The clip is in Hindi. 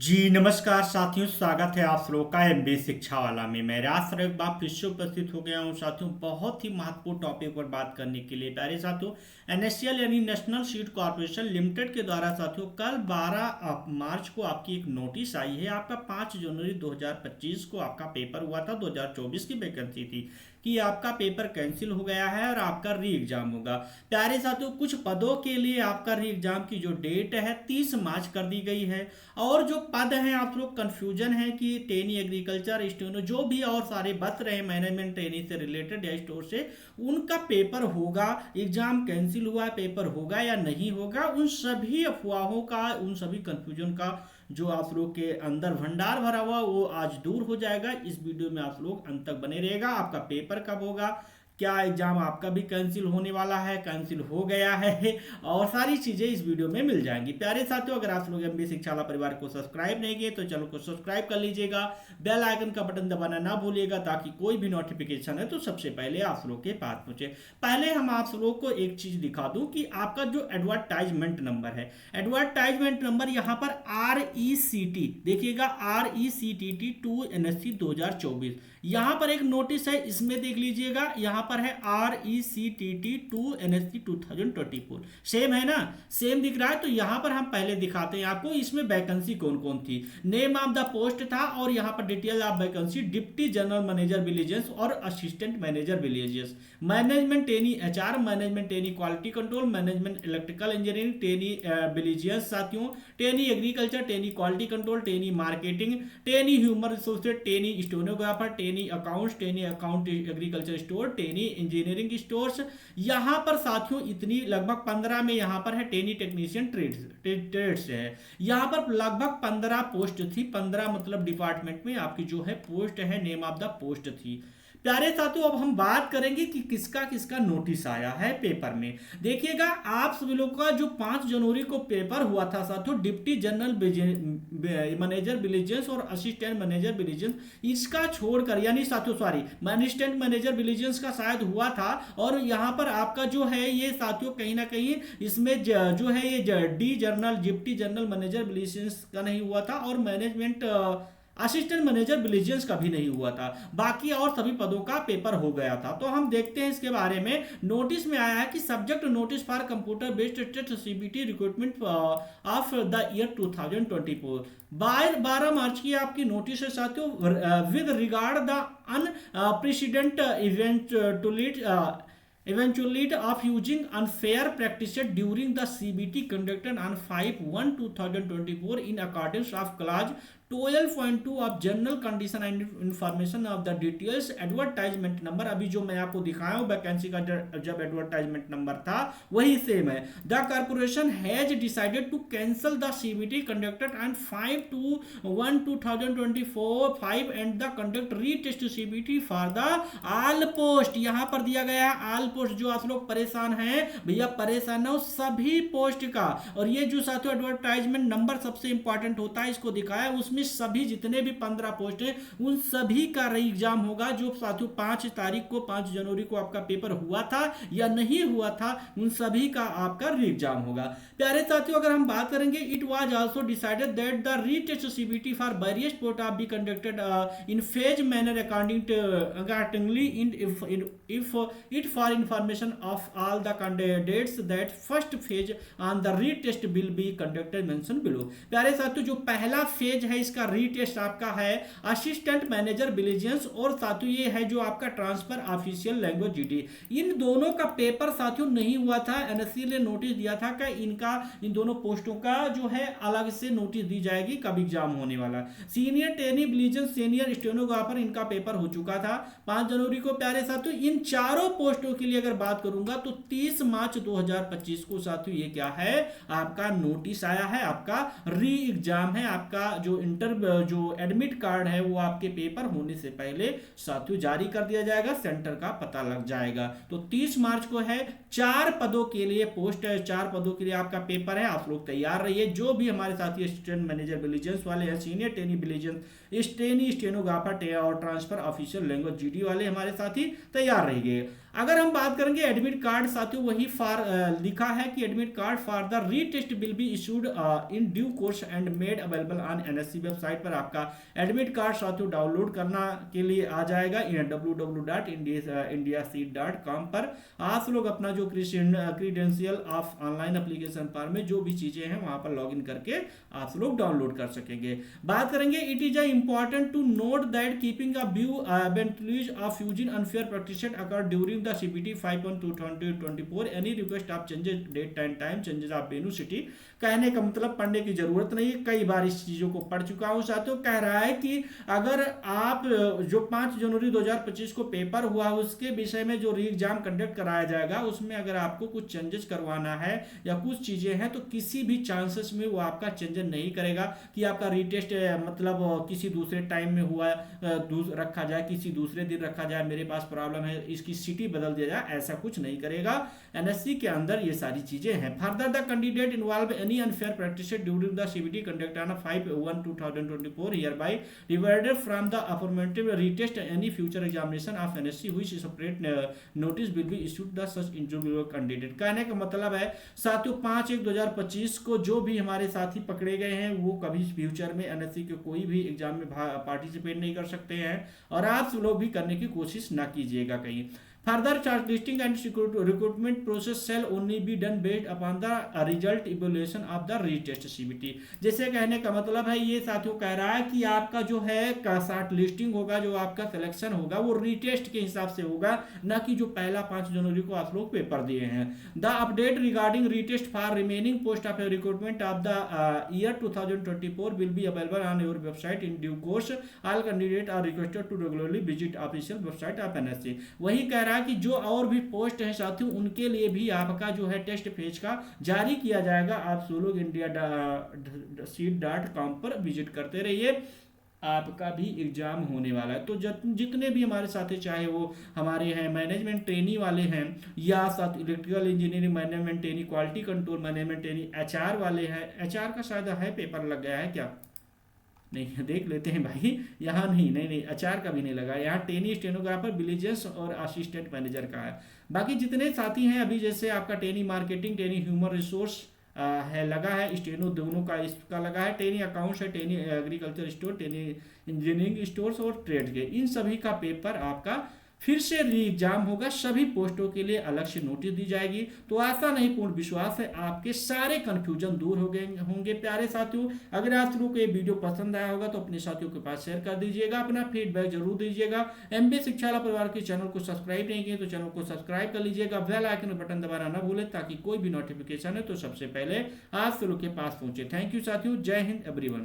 जी नमस्कार साथियों, स्वागत है आप लोगों का एमबी शिक्षा वाला में। मैं राज सर एक बार फिर से उपस्थित हो गया हूं साथियों, बहुत ही महत्वपूर्ण टॉपिक पर बात करने के लिए। प्यारे साथियों, एनएससीएल यानी नेशनल सीड कॉर्पोरेशन लिमिटेड के द्वारा साथियों कल 12 मार्च को आपकी एक नोटिस आई है। आपका 5 जनवरी 2025 को आपका पेपर हुआ था, 2024 की वैकेंसी थी कि आपका पेपर कैंसिल हो गया है और आपका री एग्जाम होगा। प्यारे साथियों, कुछ पदों के लिए आपका री एग्जाम की जो डेट है 30 मार्च कर दी गई है। और जो पद हैं आप लोग कंफ्यूजन है कि टेनी एग्रीकल्चर स्टोनो जो भी और सारे बच रहे मैनेजमेंट ट्रेनिंग से रिलेटेड या स्टोर से, उनका पेपर होगा, एग्जाम कैंसिल हुआ, पेपर होगा या नहीं होगा, उन सभी अफवाहों का, उन सभी कंफ्यूजन का जो आप लोग के अंदर भंडार भरा हुआ वो आज दूर हो जाएगा। इस वीडियो में आप लोग अंत तक बने रहेगा। आपका पेपर कब होगा, क्या एग्जाम आपका भी कैंसिल होने वाला है, कैंसिल हो गया है, और सारी चीजें इस वीडियो में मिल जाएंगी। प्यारे साथियों, अगर आप लोग एमबी शिक्षा वाला परिवार को सब्सक्राइब नहीं किए तो चैनल को सब्सक्राइब कर लीजिएगा, बेल आइकन का बटन दबाना ना भूलिएगा ताकि कोई भी नोटिफिकेशन है तो सबसे पहले आप लोग के पास पहुंचे। पहले हम आप लोग को एक चीज दिखा दूं कि आपका जो एडवर्टाइजमेंट नंबर है, एडवर्टाइजमेंट नंबर यहाँ पर RECT देखिएगा, RECTT 2 NSC 2024, यहाँ पर एक नोटिस है, इसमें देख लीजिएगा, यहाँ पर है RECTT 2 NSC 2024, सेम है ना, सेम दिख रहा है। तो यहाँ पर हम पहले दिखाते हैं आपको इसमें वैकेंसी कौन कौन थी। नेम ऑफ द पोस्ट था और यहाँ पर detail of vacancy deputy general manager vigilance और assistant manager vigilance, management trainee HR, management trainee quality control, management electrical engineering trainee vigilance साथियों, trainee agriculture, trainee quality control, trainee marketing, trainee human resources, trainee stenographer, trainee accounts, trainee account agriculture store, trainee engineering stores. यहाँ पर साथियों इतनी लगभग 15 में यहाँ पर है ट्रेनी टेक्नीशियन ट्रेड्स है। यहाँ पर लगभग 15 पोस्ट थी, 15 मतलब डिपार्टमेंट में आपकी जो है पोस्ट है, नेम ऑफ द पोस्ट थी। प्यारे साथियों, अब हम बात करेंगे कि किसका किसका नोटिस आया है पेपर में। देखिएगा, आप सभी लोगों का जो 5 जनवरी को पेपर हुआ था साथियों, डिप्टी जनरल मैनेजर विजिलेंस और असिस्टेंट मैनेजर विजिलेंस, इसका छोड़कर, यानी साथियों सॉरी, असिस्टेंट मैनेजर विजिलेंस का शायद हुआ था। और यहाँ पर आपका जो है ये साथियों कहीं ना कहीं इसमें जो है ये D journal deputy general manager vigilance का नहीं हुआ था और मैनेजमेंट असिस्टेंट मैनेजर विजिलेंस का भी नहीं हुआ था। बाकी और सभी पदों का पेपर हो गया था। तो हम देखते हैं इसके बारे में। नोटिस में आया है कि subject notice for computer based test CBT recruitment of the year 2024, 12 मार्च की आपकी नोटिस है साथियों। With regard the unprecedented eventuality of using unfair practices during the CBT conducted on 5/1/2024 in accordance of clause 12.2 of general condition and information of the details. Advertisement number अभी जो मैं आपको दिखाया हूं वैकेंसी का जब एडवर्टाइजमेट नंबर था वही सेम है। The corporation has decided to cancel the CBT conducted on 5/1/2024 5 and the conduct retest CBT for the all post. यहां पर दिया गया है ऑल पोस्ट। जो आप लोग परेशान हैं भैया, परेशान हो सभी पोस्ट का। और ये जो साथियों एडवर्टाइजमेंट नंबर सबसे इंपॉर्टेंट होता है, इसको दिखाया, उसमें सभी जितने भी 15 पोस्ट हैं उन सभी का री एग्जाम होगा। जो साथियों 5 तारीख को 5 जनवरी को आपका पेपर हुआ था या नहीं हुआ था, उन सभी का आपका री एग्जाम होगा। प्यारे साथियों, अगर हम बात करेंगे, it was also decided that the retest CBT for various post R be conducted in phase manner accordingly if it for information of all the candidates that first phase on the retest will be conducted mentioned below। प्यारे साथियों, जो पहला फेज है इसका रीटेस्ट आपका है असिस्टेंट मैनेजर विजिलेंस, और साथियों ये है जो आपका ट्रांसफर ऑफिशियल लैंग्वेज GT। इन दोनों का पेपर साथियों नहीं हुआ था। NSC ने नोटिस दिया था कि इनका इन दोनों पोस्टों का जो है अलग से नोटिस दी जाएगी कब एग्जाम होने वाला। Senior trainee vigilance, senior stenographer, इनका पेपर हो चुका था 5 जनवरी को। प्यारे साथियों, इन चारों पोस्टों के लिए अगर बात करूंगा तो 30 मार्च 2025 को साथियों ये क्या है, आपका नोटिस आया है, आपका री एग्जाम है। आपका जो जो एडमिट कार्ड है वो आपके पेपर होने से पहले साथियों जारी कर दिया जाएगा, सेंटर का पता लग जाएगा। तो 30 मार्च को है, 4 पदों के लिए पोस्ट है, 4 पदों के लिए आपका पेपर है। आप लोग तैयार रहिए। जो भी हमारे साथी असिस्टेंट मैनेजर विजिलेंस वाले हैं, सीनियर ट्रेनी विजिलेंस स्टेनी स्टेनोग्राफर और ट्रांसफर ऑफिशियल लैंग्वेज जीडी वाले हमारे साथी तैयार रहिए। अगर हम बात करेंगे एडमिट कार्ड, साथियों वही लिखा है कि admit card for the retest will be issued in due course and made available on NSC website पर आपका एडमिट कार्ड साथियों डाउनलोड करना के लिए आ जाएगा www.indiaseat.com पर। आप लोग अपना जो credential of online application form में जो भी चीजें हैं वहां पर लॉगिन करके आप लोग डाउनलोड कर सकेंगे। बात करेंगे it is important to note that keeping a view advantage of using unfair practices occur during the CPT 5.2024 any request of changes date and time changes of venue city। कहने का मतलब पढ़ने की जरूरत नहीं है, कई बार इस चीजों को पढ़ चुका हूं साथियों। कह रहा है कि अगर आप जो 5 जनवरी 2025 को पेपर हुआ उसके विषय में जो री एग्जाम कंडक्ट कराया जाएगा उसमें अगर आपको कुछ चेंजेस करवाना है या कुछ चीजें हैं तो किसी भी चांसेस में वो आपका चेंजेस नहीं करेगा कि आपका रीटेस्ट मतलब किसी दूसरे टाइम में हुआ रखा जाए, किसी दूसरे दिन रखा जाए, मेरे पास प्रॉब्लम है इसकी सिटी बदल दिया जाए, ऐसा कुछ नहीं करेगा। एनएससी के अंदर ये सारी चीजें हैं। Further the candidate involve any unfair practice during the CBT conduct on 5/1/2024 hereby divided from the affirmative retest any future examination of NSC which separate notice will be issued the such individual candidate। कहने का मतलब है साथियों 5/1/2025 को जो भी हमारे साथी पकड़े गए हैं वो कभी फ्यूचर में एनएससी के कोई भी एग्जाम में पार्टिसिपेट नहीं कर सकते हैं और आप लोग भी करने की कोशिश ना कीजिएगा कहीं। Further shortlisting and recruitment process shall only be done based upon the result evaluation of the retest CBT। जैसे कहने का मतलब है ये साथियों कह रहा है कि आपका जो है शॉर्ट लिस्टिंग होगा, जो आपका सिलेक्शन होगा वो रीटेस्ट के हिसाब से होगा, ना कि जो पहला 5 जनवरी को आप लोग पेपर दिए हैं। The update regarding retest for remaining post of recruitment of the year 2024 will be available on your website in due course. All candidate are requested to regularly visit official website of NSC. वही कह रहा है कि जो और भी पोस्ट हैं साथियों उनके लिए भी आपका जो है टेस्ट पेज का जारी किया जाएगा। आप सोलोग india.seat.com पर विजिट करते रहिए, आपका भी एग्जाम होने वाला है। तो जितने भी हमारे साथी चाहे वो हमारे हैं मैनेजमेंट ट्रेनी वाले हैं या साथ electrical engineering management trainee, quality control management trainee, HR वाले हैं, एचआर का शायद है पेपर लग गया है क्या, नहीं देख लेते हैं भाई, यहाँ नहीं अचार का भी नहीं लगा, यहाँ टेनी स्टेनोग्राफर विजिलेंस और असिस्टेंट मैनेजर का है। बाकी जितने साथी हैं अभी जैसे आपका trainee marketing, trainee human resource है लगा है, स्टेनो दोनों का इसका लगा है, टेनी अकाउंट्स है, trainee agriculture store, trainee engineering stores और ट्रेड के, इन सभी का पेपर आपका फिर से री एग्जाम होगा। सभी पोस्टों के लिए अलग से नोटिस दी जाएगी। तो आशा नहीं पूर्ण विश्वास है आपके सारे कंफ्यूजन दूर हो गए होंगे प्यारे साथियों। अगर आप लोगों को ये वीडियो पसंद आया होगा तो अपने साथियों के पास शेयर कर दीजिएगा, अपना फीडबैक जरूर दीजिएगा। एमबी शिक्षाला परिवार के चैनल को सब्सक्राइब नहीं किए तो चैनल को सब्सक्राइब कर लीजिएगा, बेल आइकन बटन दबाना ना भूलें ताकि कोई भी नोटिफिकेशन है तो सबसे पहले आप लोगों के पास पहुंचे। थैंक यू साथियों, जय हिंद एवरीवन।